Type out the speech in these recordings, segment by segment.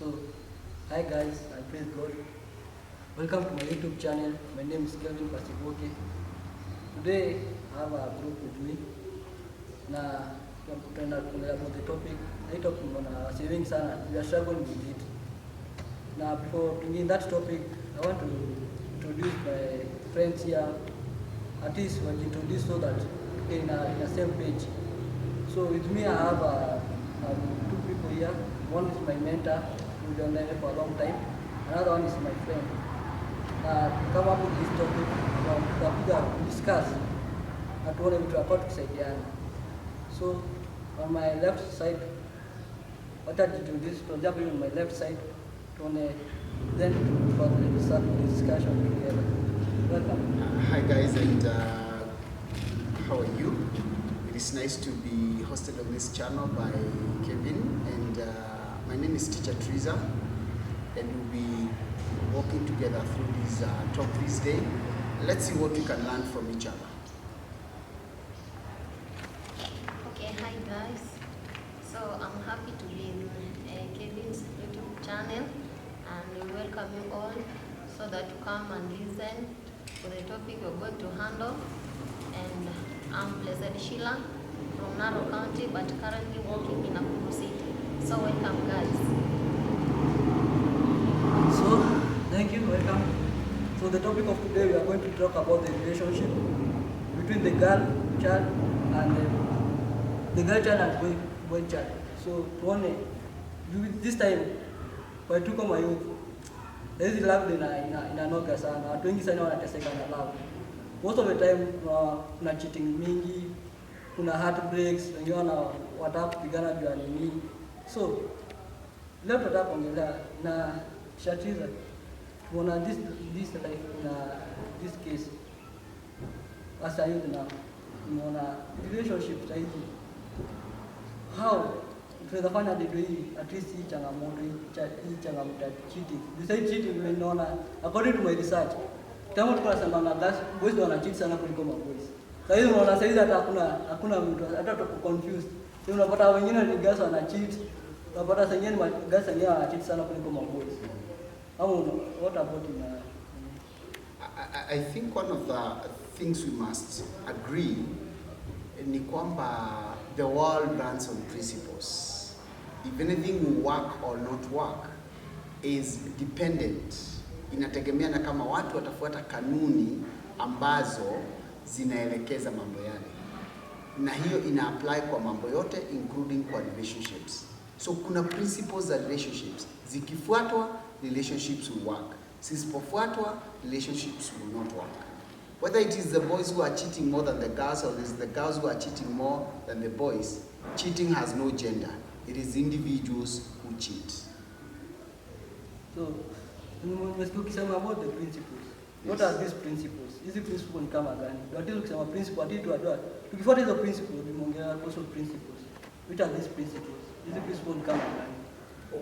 So, hi guys, I praise God. Welcome to my YouTube channel. My name is Passyvoke. Today, I have a group with me. Na tunapenda kuongelea about the topic. Hii topic mbona saving sana. We are struggling with it. Now, before bringing that topic, I want to introduce my friends here. At least we'll introduce so that in a same page. So with me, I have two people here. One is my mentor, who's been there for a long time. Another one is my friend. To come up with this topic, tutakuja discuss na tuone vitu hapo tukisaidiana. So on my left side, what I do this, for example, on my left side, tuone then for the start the discussion together. Welcome. Hi guys, and how are you? It is nice to be hosted on this channel by Kevin, and my name is Teacher Teresa, and we'll be walking together through this talk this day. Let's see what we can learn from each other. Okay, hi guys. So I'm happy to be in Kevin's YouTube channel, and we welcome you all so that you come and listen to the topic we're going to handle. And I'm Blessed Sheila from Narrow County, but currently working in Nakuru City. So welcome guys. So, thank you, welcome. So the topic of today, we are going to talk about the relationship between the girl child and the girl child and boy child. So tuone this time kwa tuko mayouth, hizi love inanoga sana, watu wengi sana wanateseka na love. Most of the time kuna cheating mingi, kuna heartbreaks, wengine wanataka kupigana juu ya nini. So leo tutataka kuongelea na Shatiza tuona this like na this case as a youth now, tunaona relationship saizi how tunaweza fanya ndio hii at least hii changamoto ya cheating. This cheating tunaona according to my research kama tulikuwa tunasema na boys wana cheat sana kuliko maboys. Sasa hivi unaona saizi hata hakuna mtu hata tuko confused. Sio unapata wengine ni girls wana cheat, unapata sengine girls wengine wana cheat sana kuliko maboys. What about in I think one of the things we must agree ni kwamba the world runs on principles. If anything will work or not work is dependent, inategemea na kama watu watafuata kanuni ambazo zinaelekeza mambo yale, na hiyo ina apply kwa mambo yote including kwa relationships. So kuna principles za relationships, zikifuatwa relationships will work, zisipofuatwa relationships will not work. Whether it is the boys who are cheating more than the girls, or it is the girls who are cheating more than the boys, cheating has no gender. It is individuals who cheat. So, ukisema about the principles, what are these principles? Hizi principles ni kama gani? Ndio ukisema principle ati tuadwa. Tukifuata hizo principles, tumeongea kuhusu principles. What are these principles? Hizi principles ni kama gani?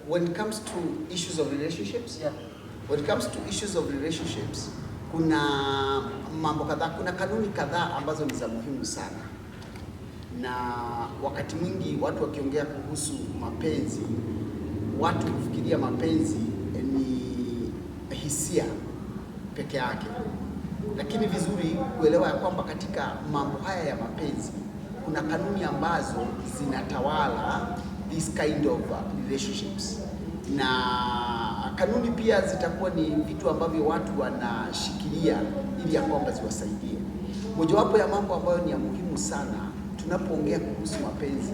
When it comes to issues of relationships, yeah. When it comes to issues of relationships, kuna mambo kadhaa, kuna kanuni kadhaa ambazo ni za muhimu sana. Na wakati mwingi watu wakiongea kuhusu mapenzi, watu hufikiria mapenzi ni hisia peke yake. Lakini vizuri kuelewa ya kwamba katika mambo haya ya mapenzi kuna kanuni ambazo zinatawala this kind of relationships, na kanuni pia zitakuwa ni vitu ambavyo watu wanashikilia ili ya kwamba ziwasaidie. Mojawapo ya mambo ambayo ni ya muhimu sana tunapoongea kuhusu mapenzi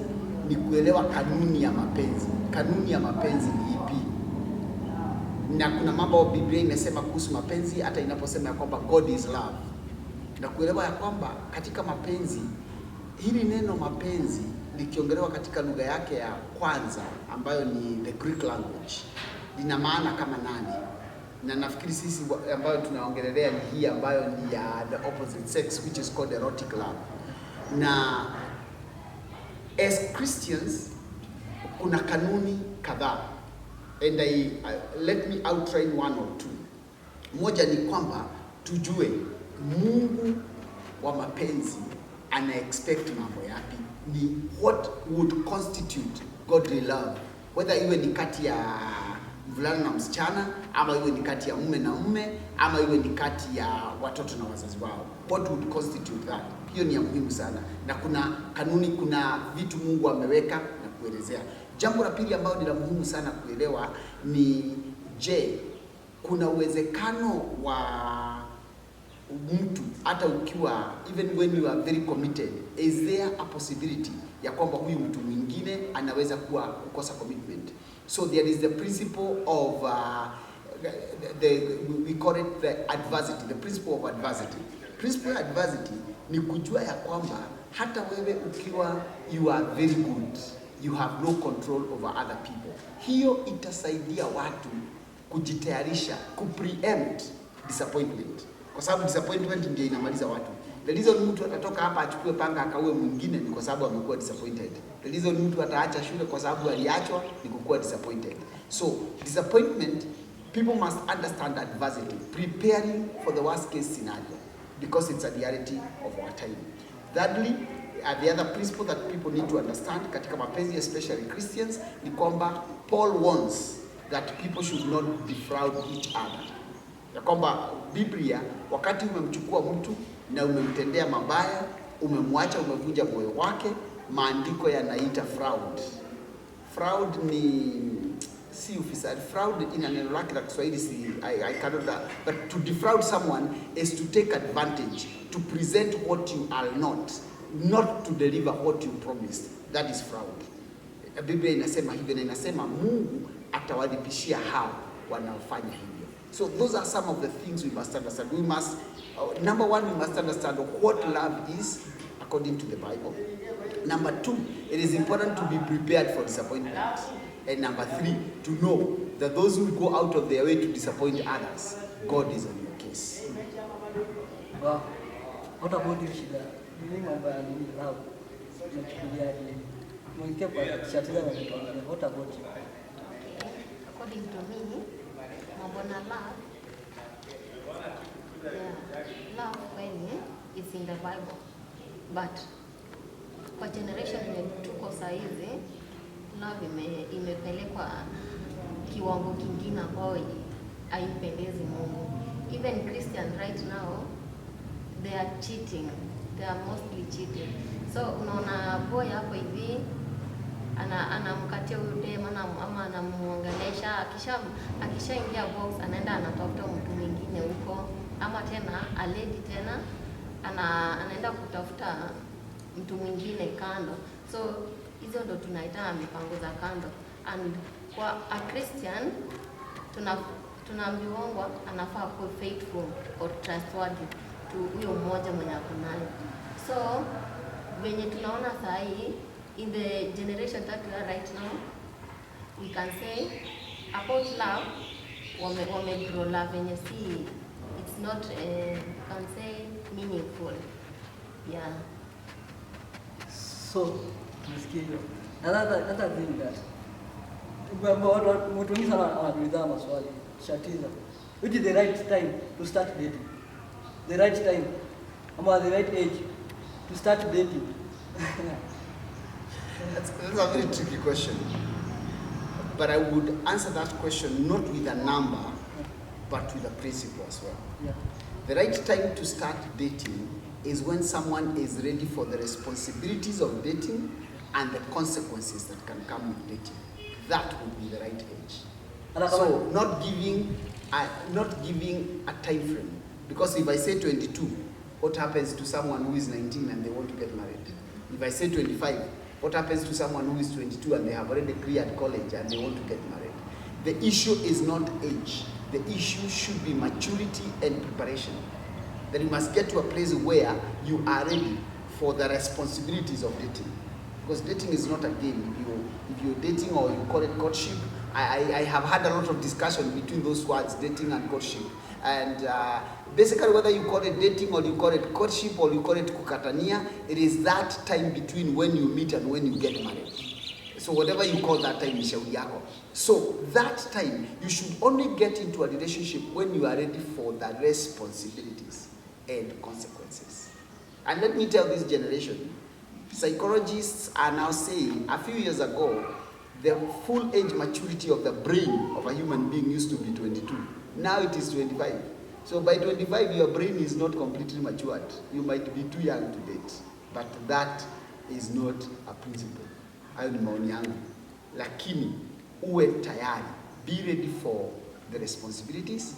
ni kuelewa kanuni ya mapenzi. Kanuni ya mapenzi ni ipi? Na kuna mambo Biblia imesema kuhusu mapenzi, hata inaposema ya kwamba God is love, na kuelewa ya kwamba katika mapenzi, hili neno mapenzi likiongelewa katika lugha yake ya kwanza ambayo ni the Greek language, lina maana kama nane. Na nafikiri sisi ambayo tunaongelelea ni hii ambayo ni ya the opposite sex, which is called erotic love. Na as Christians kuna kanuni kadhaa, and let me outline one or two. Moja ni kwamba tujue Mungu wa mapenzi ana expect mambo yapi, ni what would constitute godly love, whether iwe ni kati ya mvulana na msichana, ama iwe ni kati ya mume na mume, ama iwe ni kati ya watoto na wazazi wao. What would constitute that? Hiyo ni ya muhimu sana, na kuna kanuni, kuna vitu Mungu ameweka na kuelezea. Jambo la pili ambalo ni la muhimu sana kuelewa ni je, kuna uwezekano wa mtu hata ukiwa, even when you are very committed, is there a possibility ya kwamba huyu mtu mwingine anaweza kukosa commitment? So there is the principle of we call it the adversity, the principle of adversity. Principle of adversity ni kujua ya kwamba hata wewe ukiwa you are very good, you have no control over other people. Hiyo itasaidia watu kujitayarisha, kupreempt disappointment. Kwa sababu disappointment ndio inamaliza watu. The reason mtu atatoka hapa achukue panga akaue mwingine ni kwa sababu amekuwa disappointed. The reason mtu ataacha shule kwa sababu aliachwa ni kukuwa disappointed. So, disappointment, people must understand adversity, preparing for the worst case scenario, because it's a reality of our time. Thirdly, the other principle that people need to understand katika mapenzi, especially Christians, ni kwamba Paul warns that people should not defraud each other. Ya kwamba Biblia, wakati umemchukua mtu na umemtendea mabaya, umemwacha, umevunja moyo wake, maandiko yanaita fraud. Fraud ni si ufisadi. Fraud ina neno lake la Kiswahili, si I cannot that. But to defraud someone is to take advantage, to present what you are not to deliver what you promised. That is fraud. Biblia inasema hivyo, na inasema Mungu atawadhibishia hao wanaofanya hivyo. So those are some of the things we must understand. We must, number one, we must understand what love is according to the Bible. Number two, it is important to be prepared for disappointment. And number three, to know that those who go out of their way to disappoint others, God is on your case. Wow. What about you, Shida? Nini mambo ya nini love? Tunachukulia nini? Mwingia kwa shatiza na kutuambia. What about you? Okay. According to me, mambo na love. Yeah. Love kweli is in the Bible. But kwa generation yenye tuko saa hizi, love imepelekwa kiwango kingine ambao haimpendezi Mungu. Even Christians right now, they are cheating. They are mostly cheating. So unaona boy hapo hivi anamkatia huyo dem ama anamuongelesha, akishaingia box anaenda anatafuta mtu mwingine huko, ama tena a lady tena anaenda kutafuta mtu mwingine kando. So hizo ndo tunaita mipango za kando. And kwa a Christian tunaambiwa anafaa kuwa faithful or trustworthy to huyo mmoja mwenye ako nayo. So venye tunaona saa hii in the generation that we are right now, we can say about love, wame grow love venye si, it's not can say meaningful. Yeah. So, nisikie hiyo. Another thing that watu wengi sana wanajiuliza maswali. Shatiza. Which is the right time to start dating? The right time, ama the right age to start dating? That's a very tricky question. But I would answer that question not with a number, but with a principle as well. Yeah. The right time to start dating is when someone is ready for the responsibilities of dating and the consequences that can come with dating. That would be the right age. So not giving a time frame. Because if I say 22, what happens to someone who is 19 and they want to get married? If I say 25, what happens to someone who is 22 and they have already cleared college and they want to get married? The issue is not age. The issue should be maturity and preparation. That you must get to a place where you are ready for the responsibilities of dating. Because dating is not a game. If you're dating or you call it courtship, I have had a lot of discussion between those words, dating and courtship. And basically whether you call it dating or you call it courtship or you call it kukatania, it is that time between when you meet and when you get married. So whatever you call that time is shauri yako. So that time, you should only get into a relationship when you are ready for the responsibilities and consequences. And let me tell this generation, psychologists are now saying, a few years ago, the full age maturity of the brain of a human being used to be 22. Now it is 25. So by 25, your brain is not completely matured. You might be too young to date. But that is not a principle. Hayo ni maoni yangu. Lakini, uwe tayari. Be ready for the responsibilities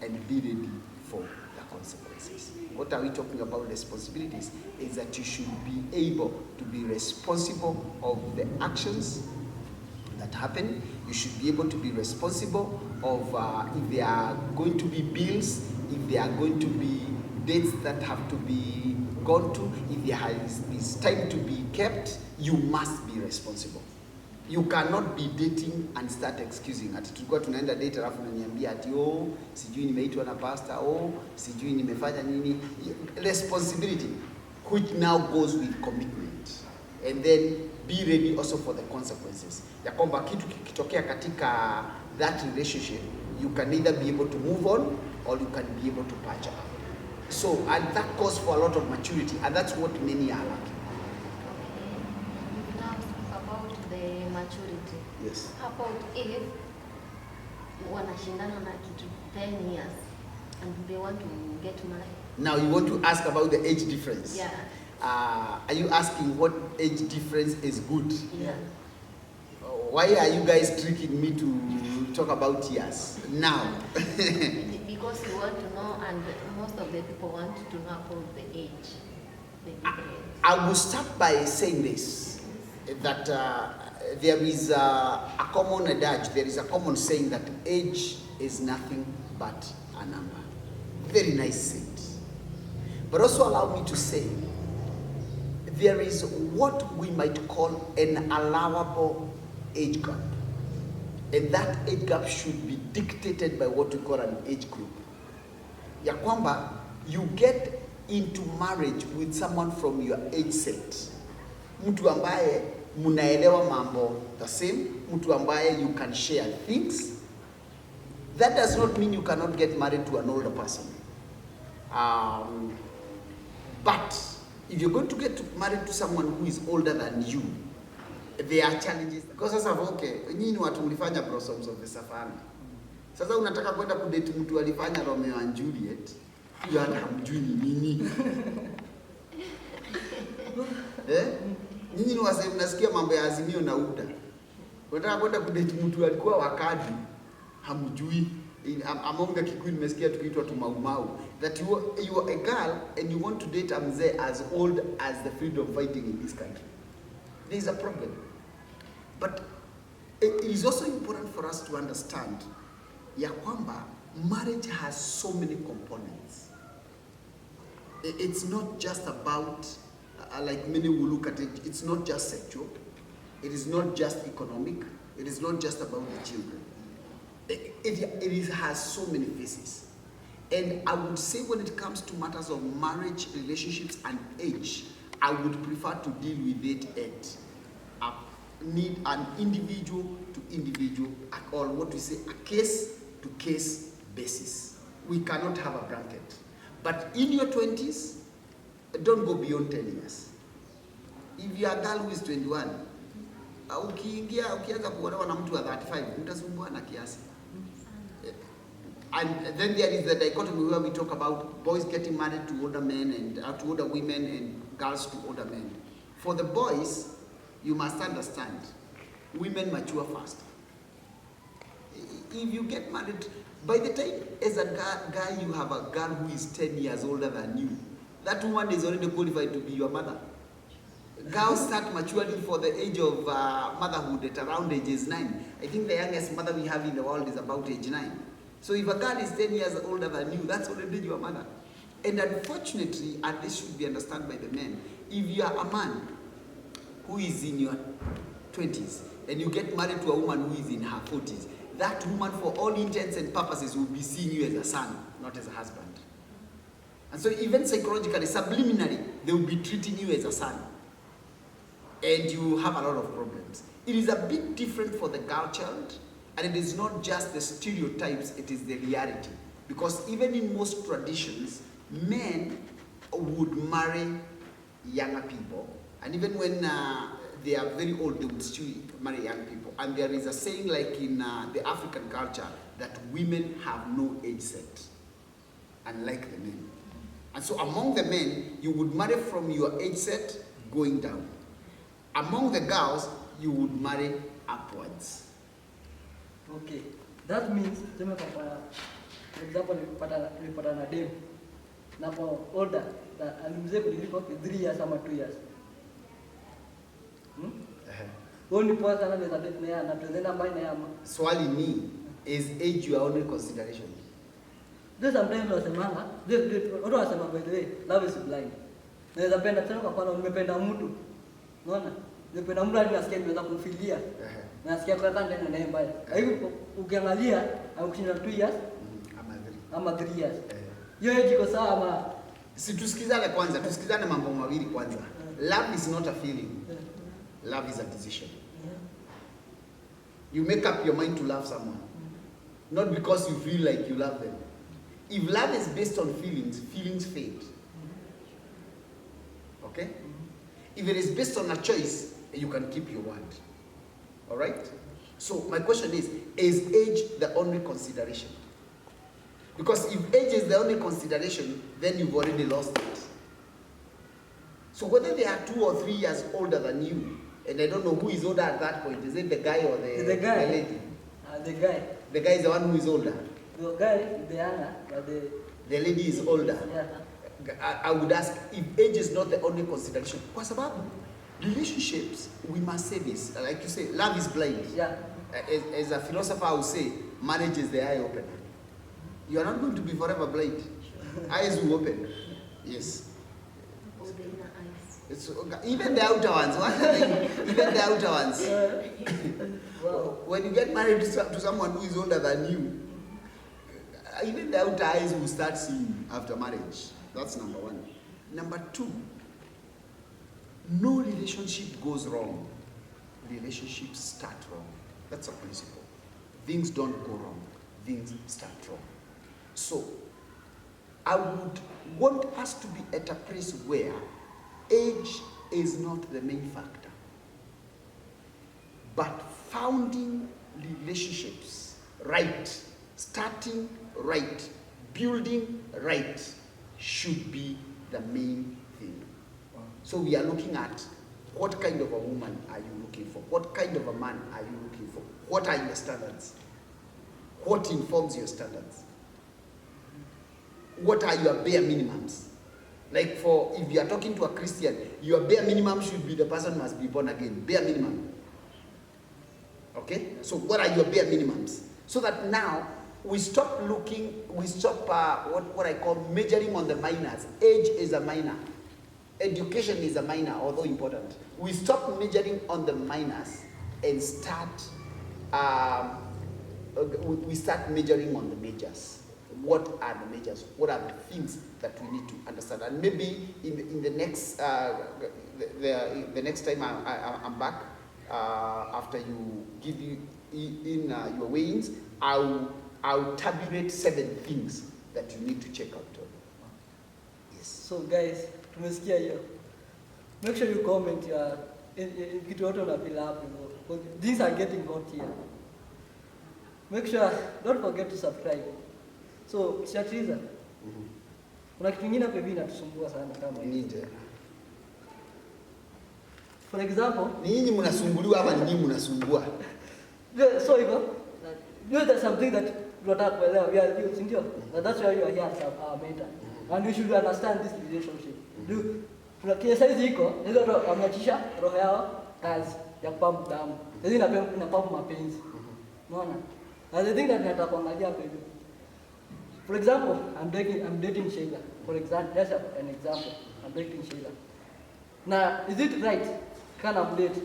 and be ready for the consequences. What are we talking about responsibilities? Is that you should be able to be responsible of the actions that happen. You should be able to be responsible of if there are going to be bills, if there are going to be dates that have to be gone to, if there is time to be kept, you must be responsible. You cannot be dating and start excusing. Ati tulikuwa tunaenda date alafu unaniambia ati sijui nimeitwa na pastor, sijui nimefanya nini. Responsibility, which now goes with commitment. And then be ready also for the consequences. Ya kwamba kitu kikitokea katika that relationship, you can either be able to move on or you can be able to patch up. So, and that calls for a lot of maturity, and that's what many are lacking. Now about the maturity. Yes. How about if wanashindana na kitu 10 years and they want to get married? Now you want to ask about the age difference. Yeah. Are you asking what age difference is good? Yeah. Why are you guys tricking me to talk about years now? Because you want to know, and most of the people want to know about the age. The difference. I will start by saying this, that there is a common adage, there is a common saying that age is nothing but a number. Very nice saying. But also allow me to say, there is what we might call an allowable age gap. And that age gap should be dictated by what we call an age group. Ya kwamba, you get into marriage with someone from your age set. Mtu ambaye munaelewa mambo the same, mtu ambaye you can share things. That does not mean you cannot get married to an older person. But if you're going to get married to someone who is older than you, there are challenges. Because sasa okay, nyinyi watu mlifanya Blossoms of the Savannah. Sasa unataka kwenda kudate mtu alifanya Romeo and Juliet, hiyo hata hamjui ni nini. Nyinyi ni wazee mnasikia mambo ya Azimio na UDA. Unataka kwenda kudate mtu alikuwa wakadi, hamjui. Among the Kikuyu nimesikia tukiitwa tumaumau. That you are a girl and you want to date a mzee as old as the freedom fighting in this country. There is a problem. But it is also important for us to understand ya kwamba marriage has so many components. It's not just about, like many will look at it, it's not just sexual, it is not just economic, it is not just about the children. It has so many faces. And I would say when it comes to matters of marriage, relationships, and age, I would prefer to deal with it at need an individual to individual, or what we say, a case to case basis. We cannot have a blanket. But in your 20s, don't go beyond 10 years. If you are a girl who is 21, ukianza kuolewa na mtu wa 35, mtasumbuana kiasi. And then there is the dichotomy where we talk about boys getting married to older men and to older women and girls to older men. For the boys, you must understand, women mature faster. If you get married, by the time as a guy you have a girl who is 10 years older than you, that woman is already qualified to be your mother. Girls start maturing for the age of motherhood at around age 9. I think the youngest mother we have in the world is about age 9. So if a girl is 10 years older than you, that's already your mother. And unfortunately, and this should be understood by the men, if you are a man who is in your 20s and you get married to a woman who is in her 40s, that woman for all intents and purposes will be seeing you as a son, not as a husband. And so even psychologically, subliminally, they will be treating you as a son. And you have a lot of problems. It is a bit different for the girl child, and it is not just the stereotypes, it is the reality. Because even in most traditions, men would marry younger people, and even when they are very old, they would still marry young people. And there is a saying like in the African culture that women have no age set, unlike the men. And so among the men, you would marry from your age set going down. Among the girls, you would marry upwards. Okay, that means, for example, nilipata na dem na kwa older na alimzee kuliko 3 years ama 2 years. Only person that is there na present ambaye na yama. Swali ni, is age your only consideration? This sometimes wasemanga, watu wasema by the way, love is blind. Naweza penda tena kwa mfano nimependa mtu. Unaona? Nimependa mtu hadi nasikia nimeweza kumfilia. Nasikia kwa kanda na naye mbaya. Kwa hivyo ukiangalia amekushinda 2 years ama 3 years. Hiyo age iko sawa ama si tusikizane kwanza, tusikizane mambo mawili kwanza. Love is not a feeling. Love is a decision. You make up your mind to love someone. Not because you feel like you love them. If love is based on feelings, feelings fade. Okay? If it is based on a choice, you can keep your word. All right? So my question is age the only consideration? Because if age is the only consideration, then you've already lost it. So whether they are 2 or 3 years older than you, and I don't know who is older at that point, is it the guy or the guy? The lady? The guy. The guy is the one who is older. The guy is the younger, but the lady is older. Yeah. I would ask if age is not the only consideration. Kwa sababu relationships, we must say this, like you say, love is blind. Yeah. As a philosopher would say, marriage is the eye opener. You are not going to be forever blind. Eyes will open. Yes. It's, even the outer ones. What are they? Even the outer ones. Wow. When you get married to someone who is older than you, even the outer eyes will start seeing after marriage. That's number one. Number two, no relationship goes wrong. Relationships start wrong. That's a principle. Things don't go wrong. Things start wrong. So, I would want us to be at a place where age is not the main factor, but founding relationships right, starting right, building right should be the main thing. So we are looking at what kind of a woman are you looking for? What kind of a man are you looking for? What are your standards? What informs your standards? What are your bare minimums? Like if you are talking to a Christian, your bare minimum should be the person must be born again. Bare minimum. Okay? So what are your bare minimums? So that now we stop what I call measuring on the minors. Age is a minor. Education is a minor, although important. We stop measuring on the minors and start measuring on the majors. What are the majors? What are the things that we need to understand? And maybe in the next the next time I'm back, after you give in your weigh-ins, I'll tabulate 7 things that you need to check out on. Yes. So guys, tumesikia hiyo. Make sure you comment kitu yote unapila hapo. These are getting hot here. Make sure, don't forget to subscribe. So, Shatiza, kuna kitu kingine hapa hivi inatusumbua sana kama nje. For example, ni nyinyi mnasumbuliwa ama ni nyinyi mnasumbua? So hivyo, there's something that tunataka kuelewa, we are youth, ndio? That's why you are here as our mentor. And we should understand this relationship. Kuna kile size iko, hizo wameachisha roho yao kazi ya kupampu damu. Hizi inapampu mapenzi. Unaona? And the thing that nataka kuangalia hapa hivi. For example, I'm dating Sheila. For example, that's an example. I'm dating Sheila. Now, is it right? Can I date?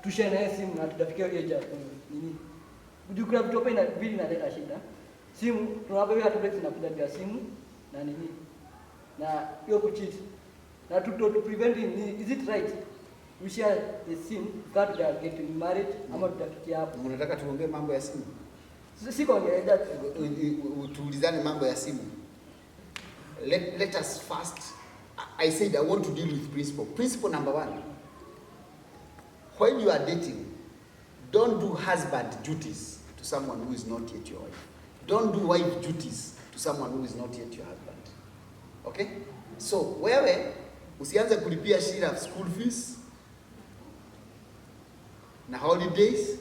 To share na simu na tutafikia age nini? Ujukura vitu hapa vile inaleta shida. Simu tunawaambia watu basi napiga simu na nini? Na hiyo kucheat. Na to prevent it, is it right? We share the SIM, that they are getting married, ama tutafikia hapo. Mnataka tuongee mambo ya simu? Siko ongelea tuulizane mambo ya simu. Let us first, I said I want to deal with principle. Principle number 1. when you are dating, don't do husband duties to someone who is not yet your wife. Don't do wife duties to someone who is not yet your husband. Okay? So, wewe usianze kulipia shida school fees na holidays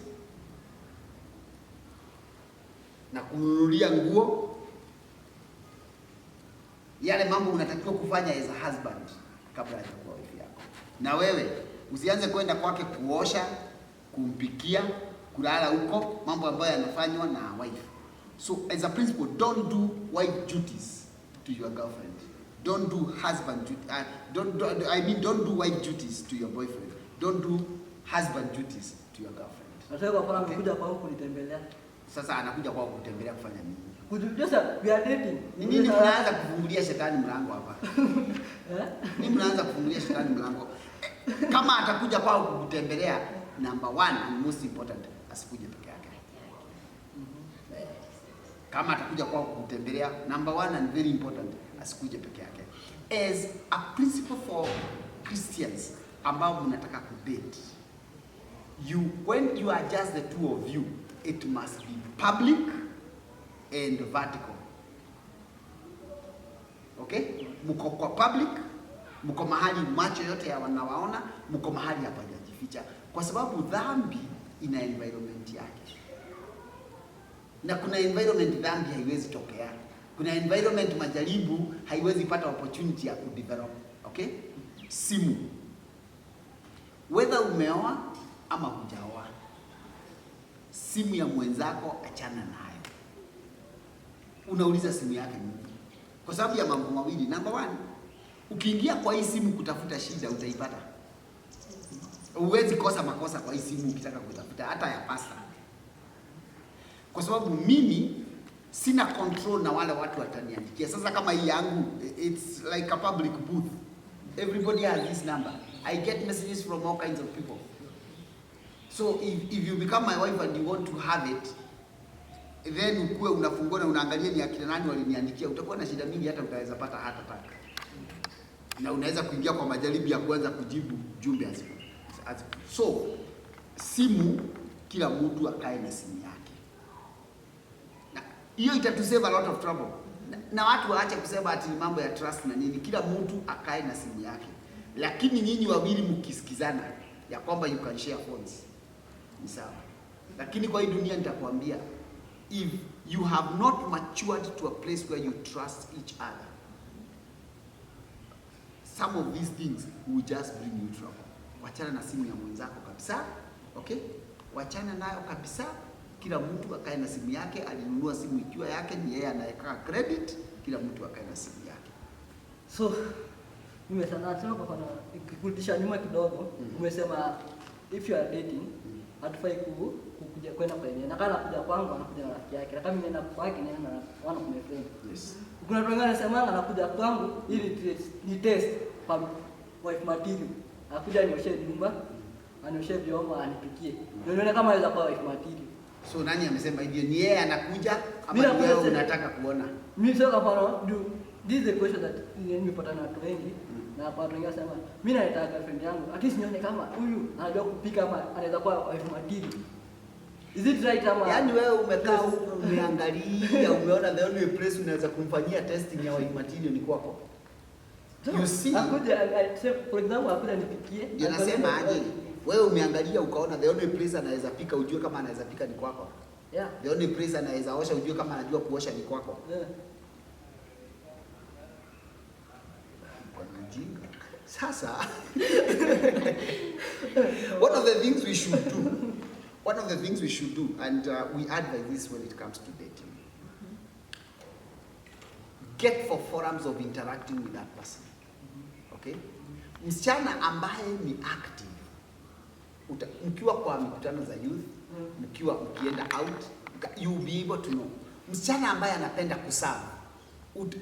na kununulia nguo, yale mambo unatakiwa kufanya as a husband kabla ya kuwa wife yako. Na wewe usianze kwenda kwake kuosha, kumpikia, kulala huko, mambo ambayo yanafanywa na wife. So as a principle, don't do wife duties to your girlfriend. Don't do husband don't do wife duties to your boyfriend. Don't do husband duties to your girlfriend. Nataka kwa mfano kuja kwa huku nitembelea. Sasa anakuja kwa kutembelea kufanya nini? Sasa we are dating. Nini mnaanza kufungulia shetani mlango hapa? Nini mnaanza kufungulia shetani mlango? Kama atakuja kwa kutembelea, number one and most important, asikuje peke yake. Kama atakuja kwa kutembelea, number one and very important, asikuje peke yake. As a principle for Christians ambao mnataka kudate, when you are just the two of you, it must be public and vertical. Okay? Mko kwa public, mko mahali macho yote ya wanawaona, mko mahali hapa hajajificha, kwa sababu dhambi ina environment yake. Na kuna environment dhambi haiwezi tokea. Kuna environment majaribu haiwezi pata opportunity ya kudevelop. Okay? Simu. Whether umeoa ama hujaoa, simu ya mwenzako achana nayo. Unauliza simu yake nini? Kwa sababu ya mambo mawili. Number one, ukiingia kwa hii simu kutafuta shida utaipata. Huwezi kosa makosa kwa hii simu ukitaka kutafuta hata ya pasta. Kwa sababu mimi sina control na wale watu wataniandikia. Sasa kama hii yangu, it's like a public booth. Everybody has this number. I get messages from all kinds of people. So if you become my wife and you want to have it, then ukue unafungua na unaangalia ni akina nani waliniandikia, utakuwa na shida mingi, hata utaweza pata heart attack. Na unaweza kuingia kwa majaribu ya kuanza kujibu jumbe hazipo. So simu, kila mtu akae na simu yake. Na hiyo itatusave a lot of trouble. Na watu waache kusema ati mambo ya trust na nini. Kila mtu akae na simu yake. Lakini nyinyi wawili mkisikizana ya kwamba you can share phones, ni sawa. Lakini kwa hii dunia nitakwambia, if you have not matured to a place where you trust each other, some of these things will just bring you trouble. Wachana na simu ya mwenzako kabisa. Okay? Wachana nayo kabisa. Kila mtu akae na simu yake. Alinunua simu ikiwa yake, ni yeye anaweka credit. Kila mtu akae na simu yake. So umesema kwa kurudisha nyuma kidogo, umesema if you are dating, hatufai kuja kwenda kwenye. Na kana kuja kwangu anakuja na rafiki yake. Na kama mimi naenda kwake naenda na one of my friends. Yes. Kuna watu wengine wanasema anakuja kwangu ili ni test kwa wife material. Anakuja nioshe nyumba, anioshe vyombo, anipikie. Ndio nione kama anaweza kuwa wife material. So nani amesema hivyo? Ni yeye anakuja ama wewe unataka kuona? Mimi sio kama this is the question that nimepata na watu wengi. Na watu wengi wanasema mimi nataka girlfriend yangu at least nione kama huyu anajua kupika ama anaweza kuwa wife material. Is it right ama? Yaani wewe umekaa huko umeangalia, umeona the only place unaweza kumfanyia testing ya wife material ni kwako. You see? Akuja for example akuja nipikie. Ndio nasema aje? Wewe umeangalia ukaona the only place anaweza pika ujue kama anaweza pika ni kwako. Yeah. The only place anaweza osha ujue kama anajua kuosha ni kwako. Yeah. Kwa mjinga. Sasa one of the things we should do, and we advise this when it comes to dating. Get for forums of interacting with that person. Okay? Msichana ambaye ni active, mkiwa kwa mikutano za youth, mkienda out, you will be able to know. Msichana ambaye anapenda kuserve,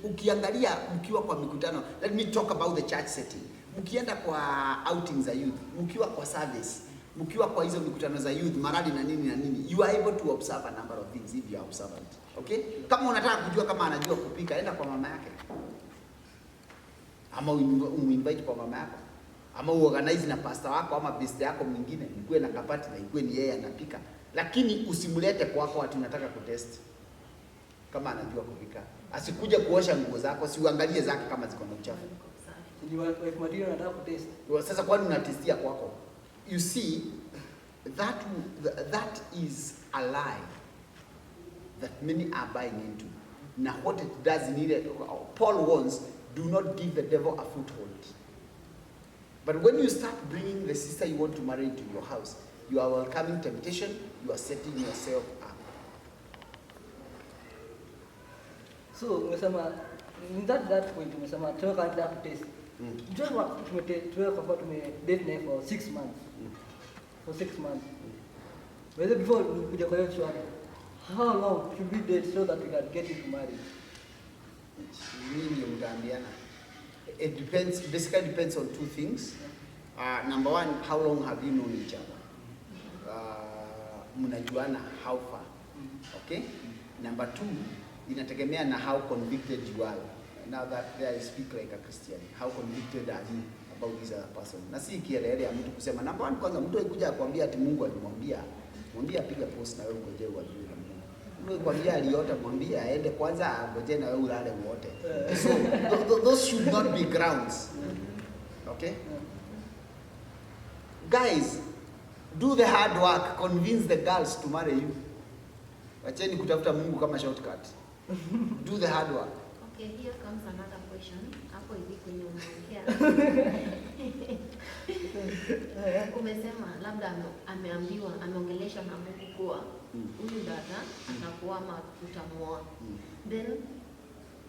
ukiangalia mkiwa kwa mikutano, let me talk about the church setting. Mkienda kwa outings za youth, mkiwa kwa service, mkiwa kwa hizo mikutano za youth, maradi na nini, you are able to observe a number of things if you are observant. Okay? Kama unataka kujua kama anajua kupika, enda kwa mama yake. Ama umuinvite kwa mama yako. ama uorganize na pastor wako ama best yako mwingine, ikuwe na kapati na ikuwe ni yeye anapika, lakini usimlete kwako ati unataka kutest. Kama anajua kupika, asikuja kuosha nguo zako, si uangalie zake kama ziko na uchafu. Ni wife material anataka kutest. Sasa kwani unatestia kwako? You see, that is a lie that many are buying into. Now what it does in it, Paul warns, do not give the devil a foothold. But when you start bringing the sister you want to marry into your house, you are welcoming temptation, you are setting yourself up. So umesema in that point umesema tunataka kwanza kutest. Tunataka date naye for 6 months. For 6 months. Whether before kuja kwa hiyo swali, how long should we date so that we can get into marriage? Ndio mtaambiana. It depends, basically depends on two things. Number one, how long have you known each other? Mnajuana how far? Okay? Number two, inategemea na how convicted you are. Now that there I speak like a Christian, how convicted are you about this other person? Na si kielele ya mtu kusema number one, kwanza mtu akikuja akwambia ati Mungu alimwambia, mwambie apige post na wewe ngoje uambiwe na Mungu. Mungu kwambia aliota, mwambie aende kwanza ngoje na wewe ulale wote. So those should not be grounds. Okay? Guys, do the hard work, convince the girls to marry you. Wacheni kutafuta Mungu kama shortcut. Do the hard work. Okay, here comes another question. Hapo hivi kwenye unaongea. Umesema labda ameongeleshwa na Mungu kuwa huyu dada atakuwa ama utamuoa. Then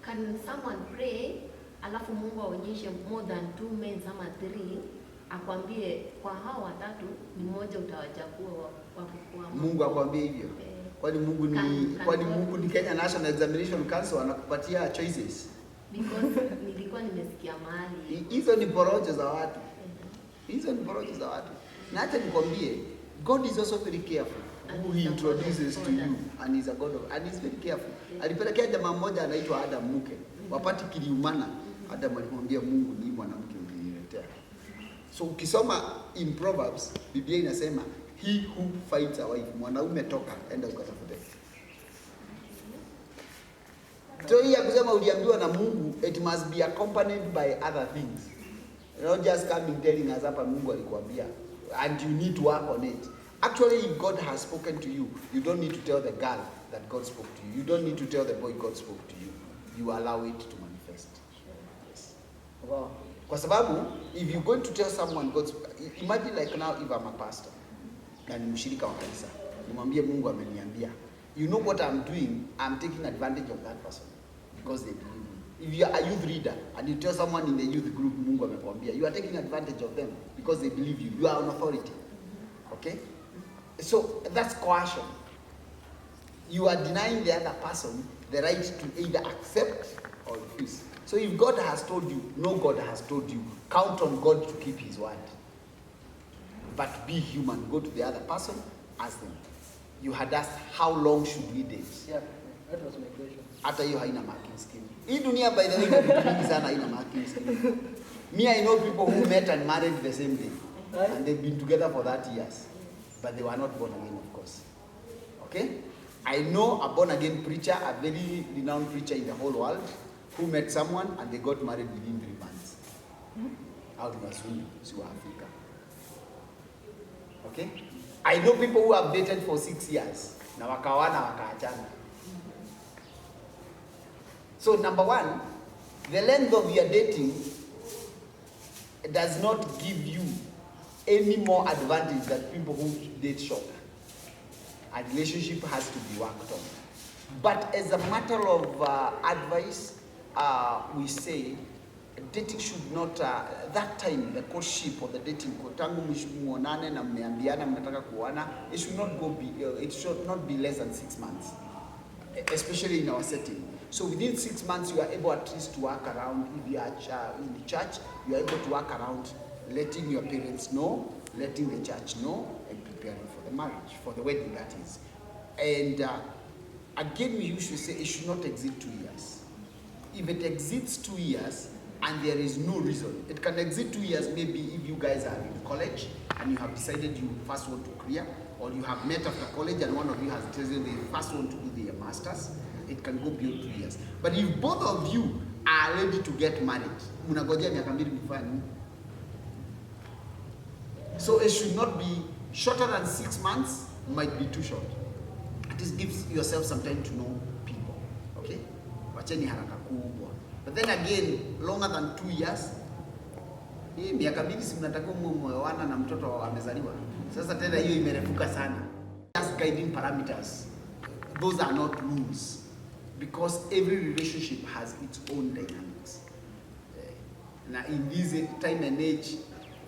can someone pray alafu Mungu aonyeshe more than 2 men ama 3 akwambie kwa hao watatu ni mmoja utawachagua wa kuoa? Mungu akwambie hivyo? Kwani Mungu ni Kenya National Examination Council anakupatia choices? Because nilikuwa nimesikia mahali. Hizo ni porojo za watu. Hizo ni porojo za watu. Na hata nikwambie, God is also very careful who he introduces to you, and he's a God of, and he's very careful. Alipelekea jamaa mmoja anaitwa Adam mke. Wapati kiliumana, Adam alimwambia Mungu, ni mwanamke uliniletea. So ukisoma in Proverbs, Biblia inasema he who finds a wife, mwanaume toka enda ukatafute. So hii ya kusema uliambiwa na Mungu, it must be accompanied by other things. Not just coming telling us hapa Mungu alikuambia, and you need to work on it. Actually, if God has spoken to you, you don't need to tell the girl that God spoke to you. You don't need to tell the boy God spoke to you. You allow it to manifest. Yes. Wow. Kwa sababu, if you're going to tell someone God, imagine like now if I'm a pastor, na ni mshirika wa kanisa, nimwambie Mungu ameniambia. You know what I'm doing? I'm taking advantage of that person because they believe me. If you are a youth leader and you tell someone in the youth group, Mungu amekwambia, you are taking advantage of them because they believe you. You are an authority. Okay? So that's coercion. You are denying the other person the right to either accept or refuse. So if God has told you, no, God has told you, count on God to keep his word. But be human. Go to the other person, ask them. You had asked, how long should we date? Yeah, that was my question. Hata hiyo haina marking scheme. Hii dunia by the way iko vitu mingi sana haina marking scheme. Me, I know people who met and married the same day. Right. And they've been together for 30 years. But they were not born again, of course. Okay? I know a born again preacher, a very renowned preacher in the whole world, who met someone and they got married within 3 months. Out in Wazungu, South Africa. Okay? I know people who have dated for 6 years. Na wakawana wakaachana. So number one, the length of your dating does not give you any more advantage than people who date short. A relationship has to be worked on. But as a matter of advice, we say dating should not, that time, the courtship or the dating, tangu muonane na mmeambiana mnataka kuoana, it should not be less than 6 months, especially in our setting. So within 6 months, you are able at least to work around, if you are in the church, you are able to work around letting your parents know, letting the church know, and preparing for the marriage, for the wedding that is. And again, we usually say it should not exceed 2 years. If it exceeds 2 years, and there is no reason. It can exit 2 years, maybe if you guys are in college and you have decided you first want to career, or you have met after college and one of you has decided they first want to do their masters, it can go beyond 2 years. But if both of you are ready to get married, mnagojea miaka mbili before. So it should not be shorter than 6 months, might be too short. This gives yourself some time to know people, okay? Wacheni haraka kubwa. But then again, longer than 2 years, miaka mbili si mnatakiwa mmeoana na mtoto amezaliwa. Sasa tena hiyo imerefuka sana. Just guiding parameters. Those are not rules, because every relationship has its own dynamics. Now in this time and age,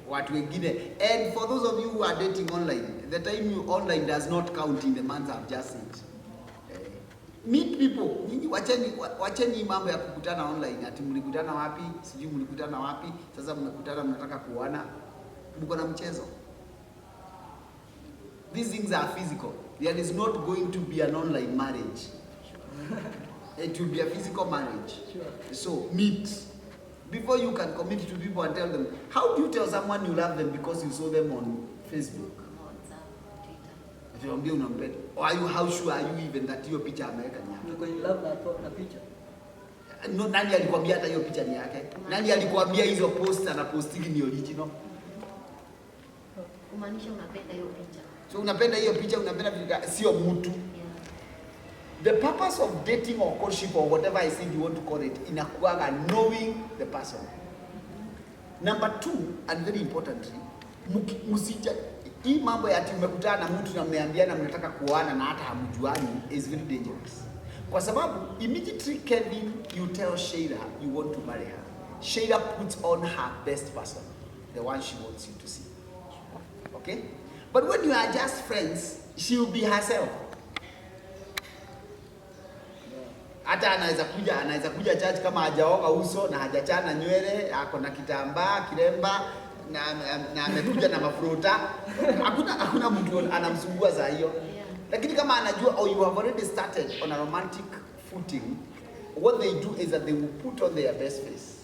watu wengine, and for those of you who are dating online, the time you online does not count in the months I've just said. Meet people. Nyinyi wacheni mambo ya kukutana online. Ati mlikutana wapi? Sijui mlikutana wapi? Sasa mmekutana mnataka kuoana. Mko na mchezo. These things are physical. There is not going to be an online marriage. It will be a physical marriage. Sure. So meet. Before you can commit to people and tell them, how do you tell someone you love them because you saw them on Facebook? Or how sure are you even that your picture ameweka ni yake? You're in love na picha. No, nani alikwambia hata hiyo picha ni yake? Nani alikwambia hizo post na posting ni original? Kumaanisha unapenda hiyo picha. So unapenda hiyo picha, unapenda sio mtu. The purpose of dating or courtship or whatever I said you want to call it, inakuaga knowing the person. Number 2, and very importantly, musija hii mambo ya ati umekutana na mtu na mmeambiana mnataka kuoana na hata hamjuani is very dangerous. Kwa sababu immediately Kevin, you tell Sheila you want to marry her. Sheila puts on her best person, the one she wants you to see. Okay? But when you are just friends, she will be herself. Hata anaweza kuja church kama hajaoga uso na hajachana nywele, ako na kitambaa, kiremba na amekuja na mafuta. Hakuna mtu anamsumbua za hiyo. Lakini kama anajua or you have already started on a romantic footing, what they do is that they will put on their best face.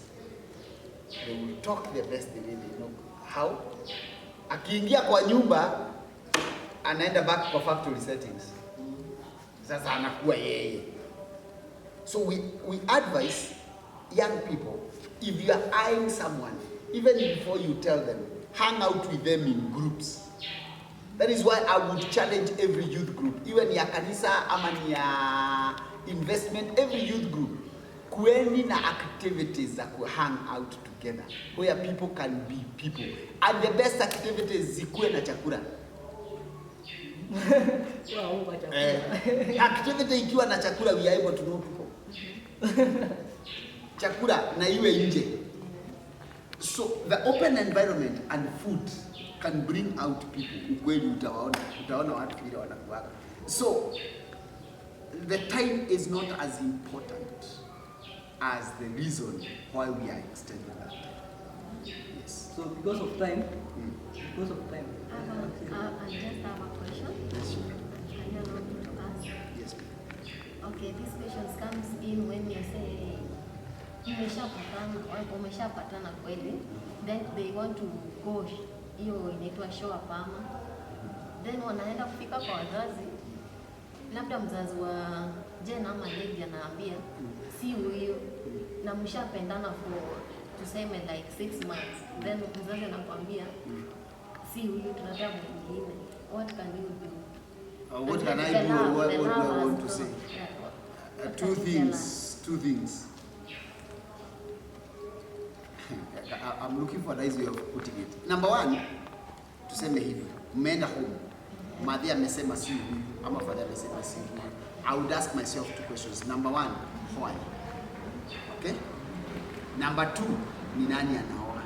They will talk their best the way they know how. Akiingia kwa nyumba anaenda back kwa factory settings. Sasa anakuwa yeye. So we advise young people, if you are eyeing someone, even before you tell them, hang out with them in groups. That is why I would challenge every youth group, even ya kanisa ama ni ya investment, every youth group, kueni na activities za ku hang out together, where people can be people. And the best activities zikuwe na chakula. Activity ikiwa na chakula, we are able to know people. Chakula na iwe nje. So the open environment and food can bring out people. Ukweli utaona watu vile wanakuwa. So the time is not as important as the reason why we are extending that time. Yes. So because of time, because of time. I just have a question. Yes, sure. Can you allow me to ask? Yes. Okay, this question comes in when you say umeshapatana kweli, then they want to go, hiyo inaitwa show up ama, then wanaenda kufika kwa wazazi, labda mzazi wa Jena ama Lady anaambia si huyo, na mshapendana for tuseme like 6 months, then mzazi anakuambia si huyo, tunataka mwingine. What can you do? What can I do? What do I want to say? Two things. I'm looking for a nice way of putting it. Number 1, tuseme hivi, mmeenda home, mother amesema si huyu, ama father amesema si huyu. I would ask myself 2 questions. Number 1, why? Okay? Number 2, ni nani anaoa?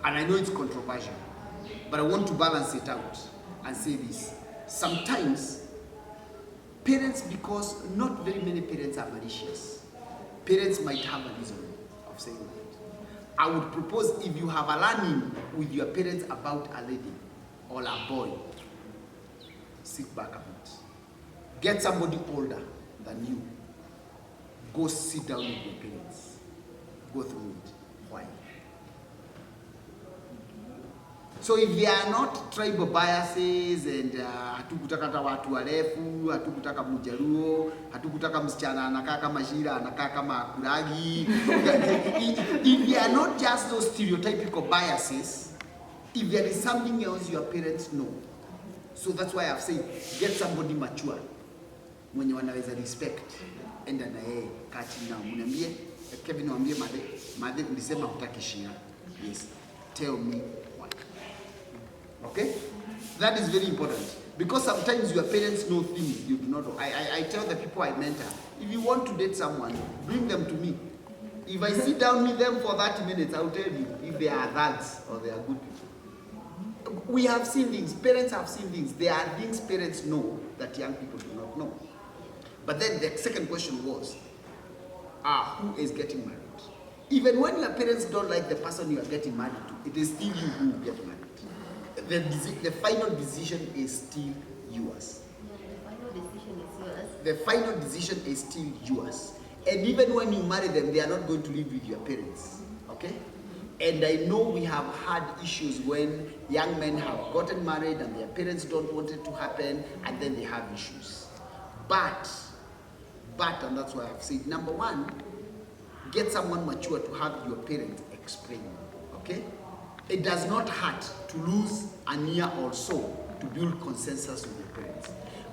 And I know it's controversial, but I want to balance it out and say this. Sometimes, parents, because not very many parents are malicious, parents might have a reason of saying that. I would propose, if you have a learning with your parents about a lady or a boy, sit back a bit. Get somebody older than you. go sit down with your parents. Go through it. Why? So if there are not tribal biases and hatukutaka watu warefu, hatukutaka Mjaluo, hatukutaka msichana anakaa kama Shira, anakaa kama Kuragi. If there are not just those stereotypical biases, if there is something else your parents know. So that's why I've said, get somebody mature. Mwenye wanaweza respect. Enda na yeye kati na mniambie, Kevin waambie madhe ulisema hutaki Shira. Yes. Tell me why. Okay? That is very important. Because sometimes your parents know things you do not know. I tell the people I mentor, if you want to date someone, bring them to me. If I sit down with them for 30 minutes, I'll tell you if they are thugs or they are good people. We have seen things. Parents have seen things. There are things parents know that young people do not know. But then the second question was, who is getting married? Even when your parents don't like the person you are getting married to, it is still you who get married. The final decision is still yours. The final decision is still yours. And even when you marry them, they are not going to live with your parents. Okay? And I know we have had issues when young men have gotten married and their parents don't want it to happen, and then they have issues. But, and that's why I've said, number one, get someone mature to have your parents explain. Okay? It does not hurt to lose an year or so to build consensus with your parents.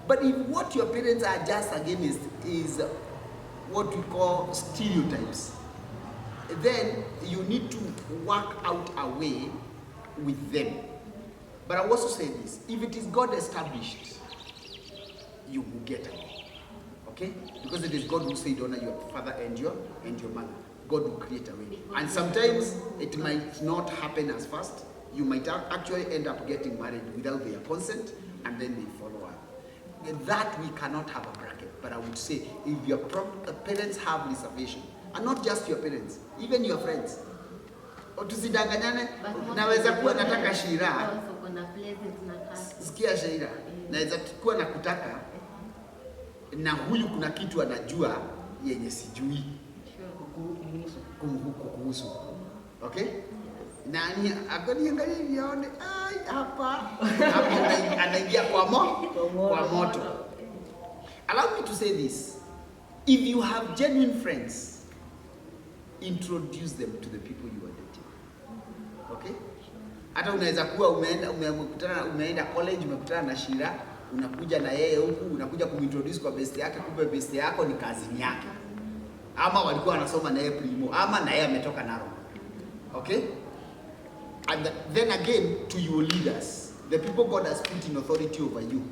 But if what your parents are just against is what we call stereotypes, then you need to work out a way with them. But I also say this, if it is God established, you will get away. Okay? Because it is God who said honor your father and your mother. God will create a way. And sometimes it might not happen as fast. You might actually end up getting married without their consent, and then they follow up. That we cannot have a bracket. But I would say, if your parents have reservation, and not just your parents, even your friends. Tusidanganyane, naweza kuwa nataka Shira. Sikia Shira. Naweza kuwa nakutaka na huyu kuna kitu anajua yenye sijui kuhusu. Okay? Nani akaniangalia nione hapa anaingia kwa moto. Allow me to say this. If you have genuine friends, introduce them to the people you are dating. Okay? Hata unaweza kuwa umeenda college, umekutana na Shira, unakuja na yeye huku, unakuja kumintroduce kwa best yake, kumbe best yako ni cousin yake. Ama walikuwa wanasoma na yeye primo, ama na yeye ametoka Narok. Okay? And then again, to your leaders, the people God has put in authority over you.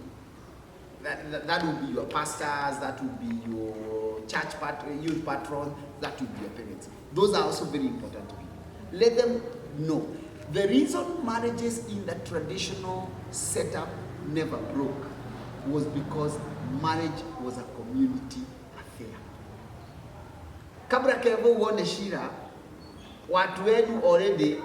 That will be your pastors, that will be your church youth patrons, that will be your parents. Those are also very important to you. Let them know. The reason marriages in the traditional setup never broke was because marriage was a community affair. Kabla kevo uone Shira, watu wenu already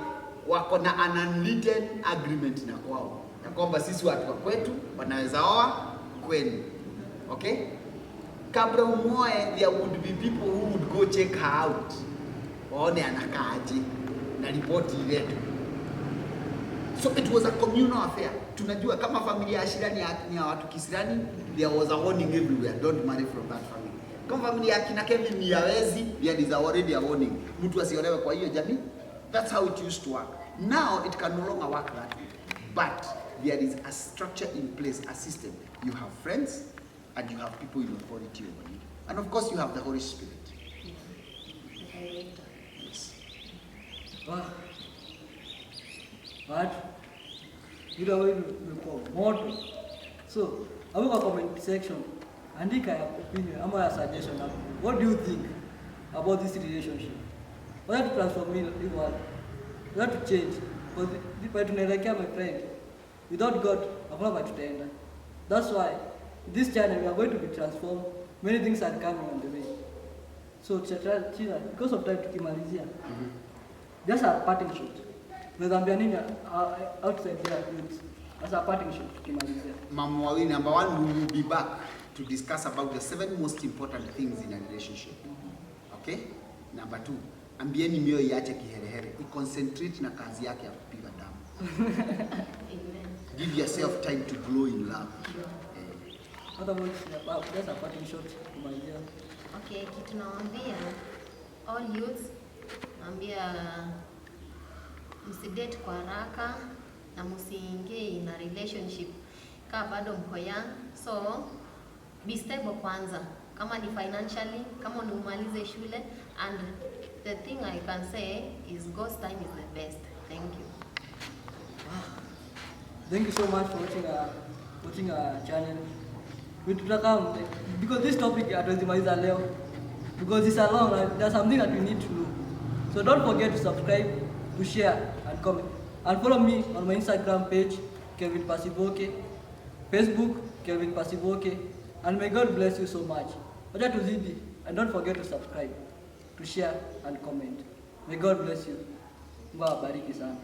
wako na an unwritten agreement na kwao. Ya kwamba sisi watu wa kwetu wanaweza oa kwenu. Okay? Kabla umoe, there would be people who would go check her out. Waone anakaaje na ripoti iletu. So it was a communal affair. Tunajua kama familia ya Shira ni ya watu Kisirani, there was a warning everywhere, don't marry from that family. Kama familia ya kina Kevin ni ya Wezi, there is already a warning. Mtu asiolewe kwa hiyo jamii. That's how it used to work. Now it can no longer work that way. But there is a structure in place, a system. You have friends and you have people in authority over you. And of course you have the Holy Spirit. Yes. But you know more. So I will comment section and I have opinion, I'm a suggestion. What do you think about this relationship? We have to transform it, we have to change. Because if I do not like my friend, without God, I'm not going to end. That's why this channel we are going to be transformed. Many things are coming on the way. So because of time to kimalizia, just a parting shot. Outside there as a parting shot to kimalizia. Mama Wawili, number one, we will be back to discuss about the 7 most important things in a relationship. Okay? Number 2, ambieni mioyo iache kiherehere, iconcentrate na kazi yake ya kupiga damu. Amen. Give yourself time to grow in love. Hata mmoja just a parting shot kumalizia. Okay, kitu nawaambia all youths, naambia msidate kwa haraka na msiingie in a relationship kama bado mko young. So be stable kwanza, kama ni financially, kama ni umalize shule, and the thing I can say is God's time is the best. Thank you. Thank you so much for watching our channel. Because this topic hatuwezimaliza leo, because it's a long run. There's something that we need to know. So don't forget to subscribe, to share and comment, and follow me on my Instagram page, Kelvin Passyvoke, Facebook, Kelvin Passyvoke, and may God bless you so much. Wacha tuzidi, and don't forget to subscribe, to share and comment. May God bless you. Mungu awabariki sana.